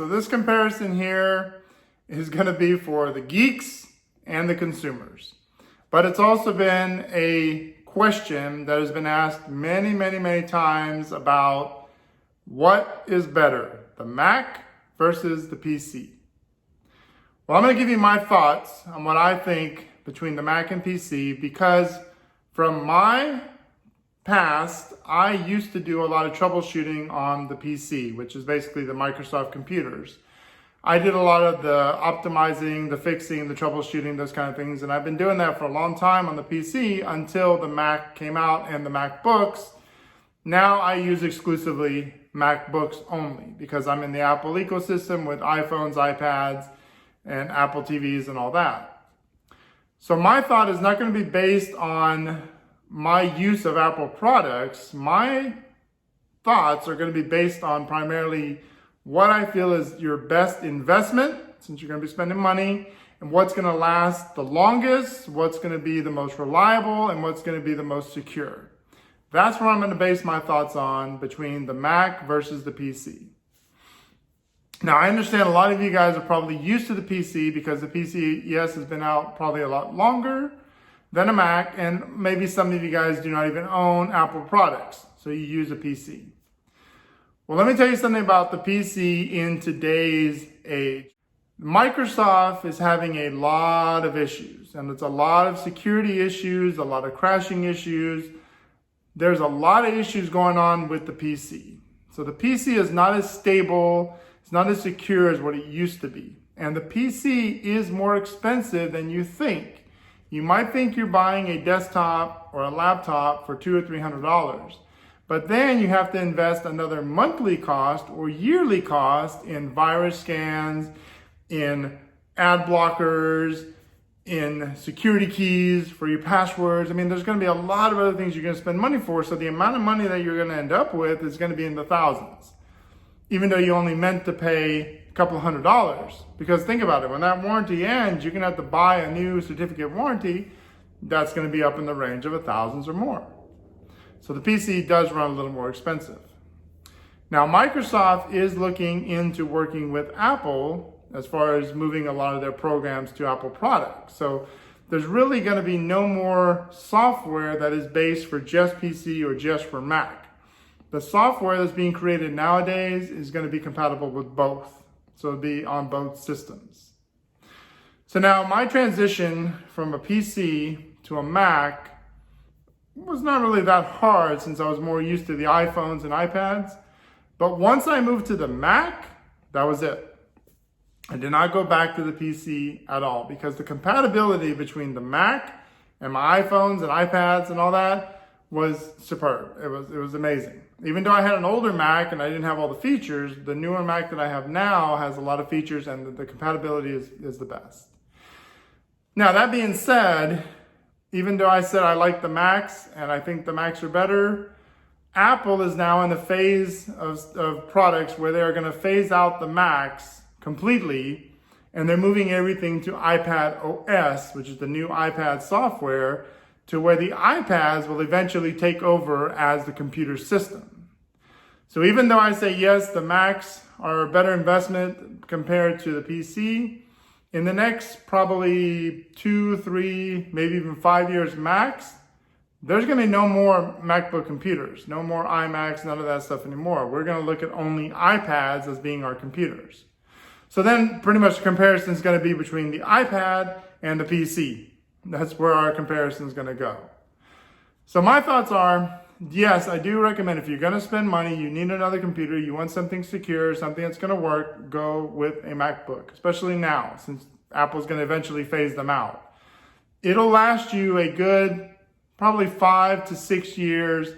so this comparison here is going to be for the geeks and the consumers. But it's also been a question that has been asked many, many, many times about what is better, the Mac versus the PC. Well, I'm going to give you my thoughts on what I think between the Mac and PC, because from my past, I used to do a lot of troubleshooting on the PC, which is basically the Microsoft computers. I did a lot of the optimizing, the fixing, the troubleshooting, those kind of things. And I've been doing that for a long time on the PC until the Mac came out and the MacBooks. Now I use exclusively MacBooks only because I'm in the Apple ecosystem with iPhones, iPads, and Apple TVs and all that. So my thought is not going to be based on my use of Apple products. My thoughts are going to be based on primarily what I feel is your best investment, since you're going to be spending money, and what's going to last the longest, what's going to be the most reliable, and what's going to be the most secure. That's what I'm going to base my thoughts on between the Mac versus the PC. Now, I understand a lot of you guys are probably used to the PC because the PC, yes, has been out probably a lot longer than a Mac, and maybe some of you guys do not even own Apple products, so you use a PC. Well, let me tell you something about the PC in today's age. Microsoft is having a lot of issues, and it's a lot of security issues, a lot of crashing issues. There's a lot of issues going on with the PC. So the PC is not as stable, it's not as secure as what it used to be. And the PC is more expensive than you think. You might think you're buying a desktop or a laptop for $200 or $300. But then you have to invest another monthly cost or yearly cost in virus scans, in ad blockers, in security keys for your passwords. I mean, there's going to be a lot of other things you're going to spend money for. So the amount of money that you're going to end up with is going to be in the thousands, even though you only meant to pay a couple $100. Because think about it, when that warranty ends, you're going to have to buy a new certificate of warranty that's going to be up in the range of thousands or more. So the PC does run a little more expensive. Now, Microsoft is looking into working with Apple as far as moving a lot of their programs to Apple products. So there's really going to be no more software that is based for just PC or just for Mac. The software that's being created nowadays is going to be compatible with both. So it'll be on both systems. So now my transition from a PC to a Mac was not really that hard since I was more used to the iPhones and iPads. But once I moved to the Mac, that was it. I did not go back to the PC at all because the compatibility between the Mac and my iPhones and iPads and all that was superb. It was amazing. Even though I had an older Mac and I didn't have all the features, the newer Mac that I have now has a lot of features and the compatibility is the best. Now, that being said, even though I said I like the Macs and I think the Macs are better, Apple is now in the phase of products where they're going to phase out the Macs completely, and they're moving everything to iPad OS, which is the new iPad software, to where the iPads will eventually take over as the computer system. So even though I say yes, the Macs are a better investment compared to the PC, in the next probably 2, 3, maybe even 5 years max, there's going to be no more MacBook computers, no more iMacs, none of that stuff anymore. We're going to look at only iPads as being our computers. So then pretty much the comparison is going to be between the iPad and the PC. That's where our comparison is going to go. So my thoughts are, yes, I do recommend if you're going to spend money, you need another computer, you want something secure, something that's going to work, go with a MacBook, especially now since Apple's going to eventually phase them out. It'll last you a good probably 5 to 6 years,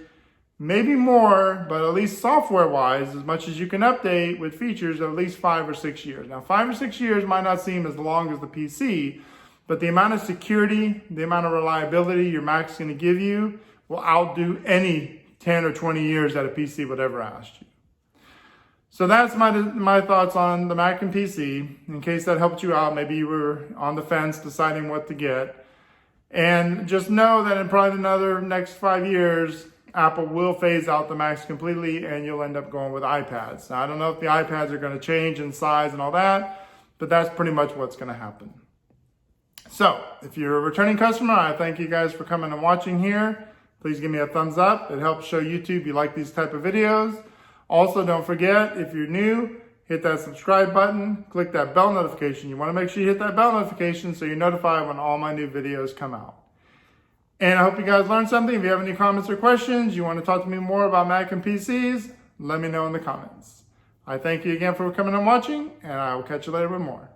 maybe more, but at least software-wise, as much as you can update with features, at least 5 or 6 years. Now, 5 or 6 years might not seem as long as the PC, but the amount of security, the amount of reliability your Mac's going to give you will outdo any 10 or 20 years that a PC would ever ask you. So that's my thoughts on the Mac and PC. In case that helped you out, maybe you were on the fence deciding what to get. And just know that in probably another next 5 years, Apple will phase out the Macs completely and you'll end up going with iPads. Now, I don't know if the iPads are going to change in size and all that, but that's pretty much what's going to happen. So, if you're a returning customer, I thank you guys for coming and watching here. Please give me a thumbs up. It helps show YouTube you like these type of videos. Also, don't forget, if you're new, hit that subscribe button, click that bell notification. You want to make sure you hit that bell notification so you're notified when all my new videos come out. And I hope you guys learned something. If you have any comments or questions, you want to talk to me more about Mac and PCs, let me know in the comments. I thank you again for coming and watching, and I will catch you later with more.